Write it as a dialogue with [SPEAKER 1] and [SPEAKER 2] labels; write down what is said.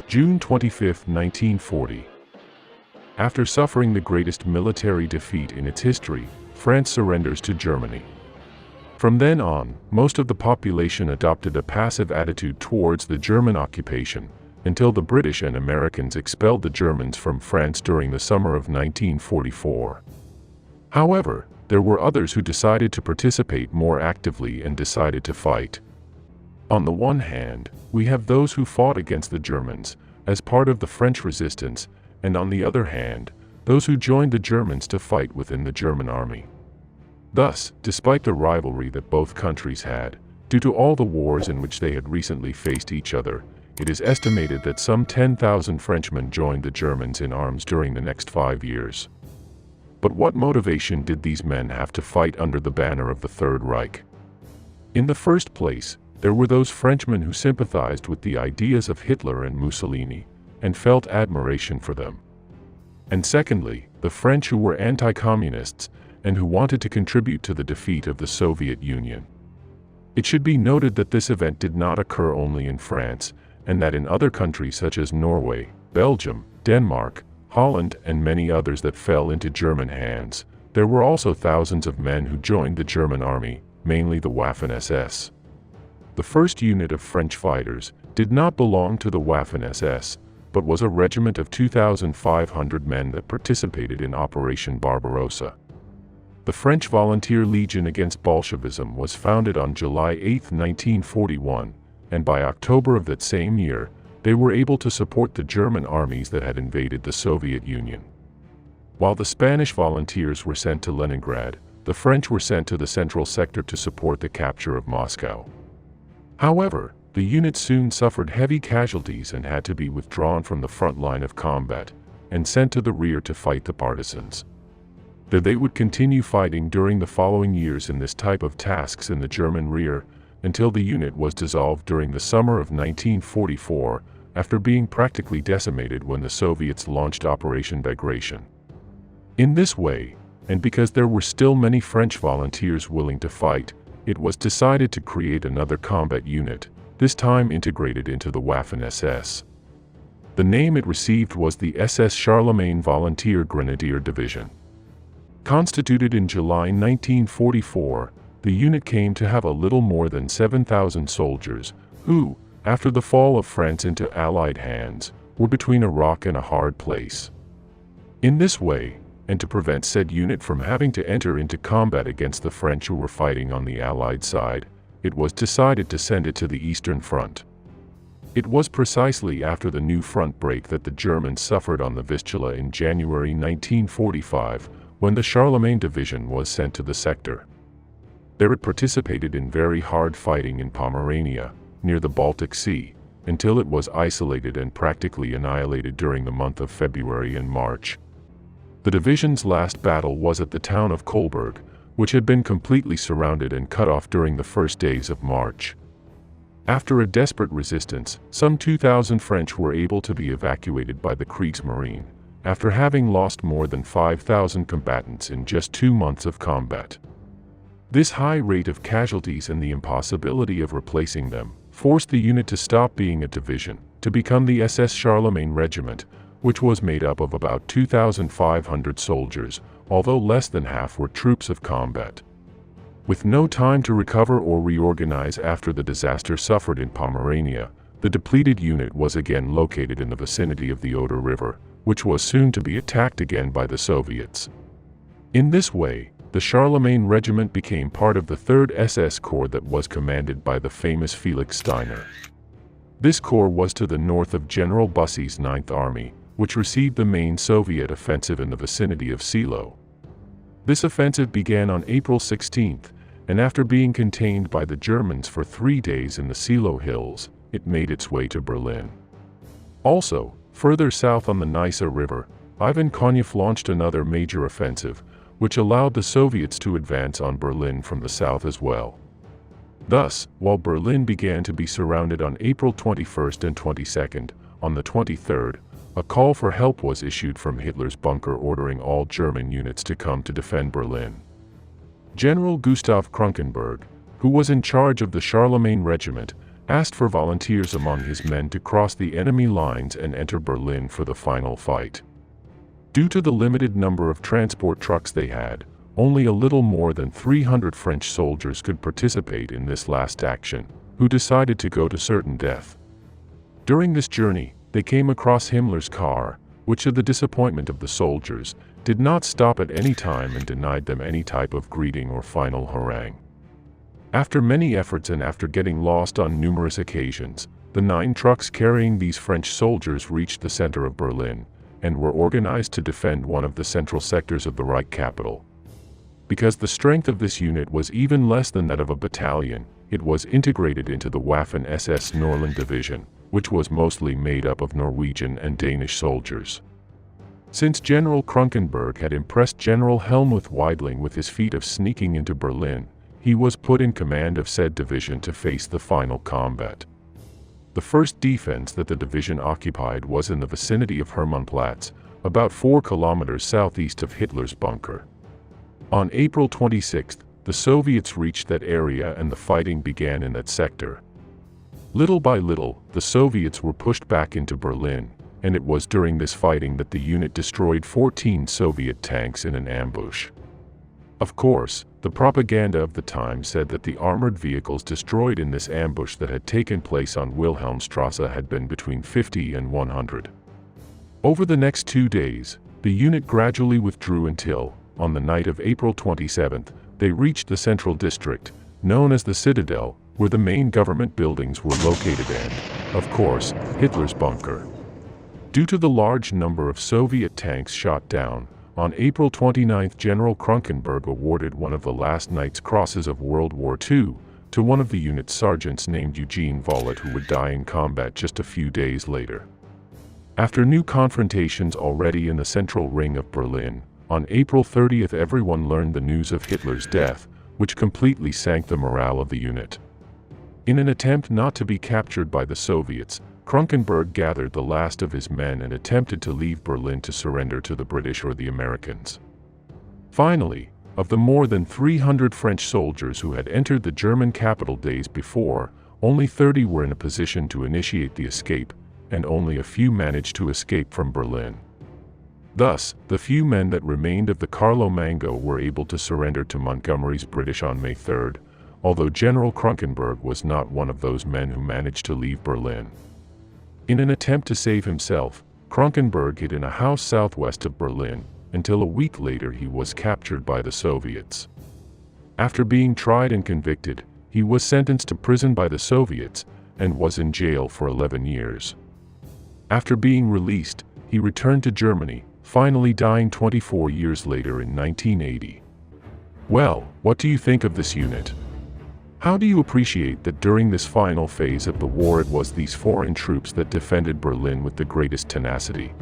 [SPEAKER 1] June 25, 1940. After suffering the greatest military defeat in its history, France surrenders to Germany. From then on, most of the population adopted a passive attitude towards the German occupation, until the British and Americans expelled the Germans from France during the summer of 1944. However, there were others who decided to participate more actively and decided to fight. On the one hand, we have those who fought against the Germans, as part of the French resistance, and on the other hand, those who joined the Germans to fight within the German army. Thus, despite the rivalry that both countries had, due to all the wars in which they had recently faced each other, it is estimated that some 10,000 Frenchmen joined the Germans in arms during the next 5 years. But what motivation did these men have to fight under the banner of the Third Reich? In the first place, there were those Frenchmen who sympathized with the ideas of Hitler and Mussolini, and felt admiration for them. And secondly, the French who were anti-communists, and who wanted to contribute to the defeat of the Soviet Union. It should be noted that this event did not occur only in France, and that in other countries such as Norway, Belgium, Denmark, Holland, and many others that fell into German hands, there were also thousands of men who joined the German army, mainly the Waffen-SS. The first unit of French fighters did not belong to the Waffen-SS, but was a regiment of 2,500 men that participated in Operation Barbarossa. The French Volunteer Legion against Bolshevism was founded on July 8, 1941, and by October of that same year, they were able to support the German armies that had invaded the Soviet Union. While the Spanish volunteers were sent to Leningrad, the French were sent to the central sector to support the capture of Moscow. However, the unit soon suffered heavy casualties and had to be withdrawn from the front line of combat, and sent to the rear to fight the partisans. Though they would continue fighting during the following years in this type of tasks in the German rear, until the unit was dissolved during the summer of 1944, after being practically decimated when the Soviets launched Operation Bagration. In this way, and because there were still many French volunteers willing to fight, it was decided to create another combat unit, this time integrated into the Waffen-SS. The name it received was the SS Charlemagne Volunteer Grenadier Division. Constituted in July 1944, the unit came to have a little more than 7,000 soldiers, who, after the fall of France into Allied hands, were between a rock and a hard place. In this way, and to prevent said unit from having to enter into combat against the French who were fighting on the Allied side, it was decided to send it to the Eastern Front. It was precisely after the new front break that the Germans suffered on the Vistula in January 1945, when the Charlemagne Division was sent to the sector. There it participated in very hard fighting in Pomerania, near the Baltic Sea, until it was isolated and practically annihilated during the month of February and March. The division's last battle was at the town of Kolberg, which had been completely surrounded and cut off during the first days of March. After a desperate resistance, some 2,000 French were able to be evacuated by the Kriegsmarine, after having lost more than 5,000 combatants in just 2 months of combat. This high rate of casualties and the impossibility of replacing them forced the unit to stop being a division, to become the SS Charlemagne Regiment, which was made up of about 2,500 soldiers, although less than half were troops of combat. With no time to recover or reorganize after the disaster suffered in Pomerania, the depleted unit was again located in the vicinity of the Oder River, which was soon to be attacked again by the Soviets. In this way, the Charlemagne Regiment became part of the 3rd SS Corps that was commanded by the famous Felix Steiner. This corps was to the north of General Bussy's 9th Army, which received the main Soviet offensive in the vicinity of Seelow. This offensive began on April 16th, and after being contained by the Germans for 3 days in the Seelow Hills, it made its way to Berlin. Also, further south on the Neisse River, Ivan Konev launched another major offensive, which allowed the Soviets to advance on Berlin from the south as well. Thus, while Berlin began to be surrounded on April 21st and 22nd, on the 23rd, a call for help was issued from Hitler's bunker ordering all German units to come to defend Berlin. General Gustav Krankenberg, who was in charge of the Charlemagne Regiment, asked for volunteers among his men to cross the enemy lines and enter Berlin for the final fight. Due to the limited number of transport trucks they had, only a little more than 300 French soldiers could participate in this last action, who decided to go to certain death. During this journey, they came across Himmler's car, which to the disappointment of the soldiers, did not stop at any time and denied them any type of greeting or final harangue. After many efforts and after getting lost on numerous occasions, the 9 trucks carrying these French soldiers reached the center of Berlin, and were organized to defend one of the central sectors of the Reich capital. Because the strength of this unit was even less than that of a battalion, it was integrated into the Waffen SS Charlemagne Division, which was mostly made up of Norwegian and Danish soldiers. Since General Kronkenberg had impressed General Helmuth Weidling with his feat of sneaking into Berlin, he was put in command of said division to face the final combat. The first defense that the division occupied was in the vicinity of Hermannplatz, about 4 kilometers southeast of Hitler's bunker. On April 26, the Soviets reached that area and the fighting began in that sector. Little by little, the Soviets were pushed back into Berlin, and it was during this fighting that the unit destroyed 14 Soviet tanks in an ambush. Of course, the propaganda of the time said that the armored vehicles destroyed in this ambush that had taken place on Wilhelmstrasse had been between 50 and 100. Over the next 2 days, the unit gradually withdrew until, on the night of April 27, they reached the central district, known as the Citadel, where the main government buildings were located and, of course, Hitler's bunker. Due to the large number of Soviet tanks shot down, on April 29 General Kronkenberg awarded one of the last Knight's Crosses of World War II to one of the unit's sergeants named Eugene Vollet, who would die in combat just a few days later. After new confrontations already in the central ring of Berlin, on April 30 everyone learned the news of Hitler's death, which completely sank the morale of the unit. In an attempt not to be captured by the Soviets, Kronkenberg gathered the last of his men and attempted to leave Berlin to surrender to the British or the Americans. Finally, of the more than 300 French soldiers who had entered the German capital days before, only 30 were in a position to initiate the escape, and only a few managed to escape from Berlin. Thus, the few men that remained of the Carlo Mango were able to surrender to Montgomery's British on May 3, although General Kronkenberg was not one of those men who managed to leave Berlin. In an attempt to save himself, Kronkenberg hid in a house southwest of Berlin, until a week later he was captured by the Soviets. After being tried and convicted, he was sentenced to prison by the Soviets, and was in jail for 11 years. After being released, he returned to Germany, finally dying 24 years later in 1980. Well, what do you think of this unit? How do you appreciate that during this final phase of the war it was these foreign troops that defended Berlin with the greatest tenacity?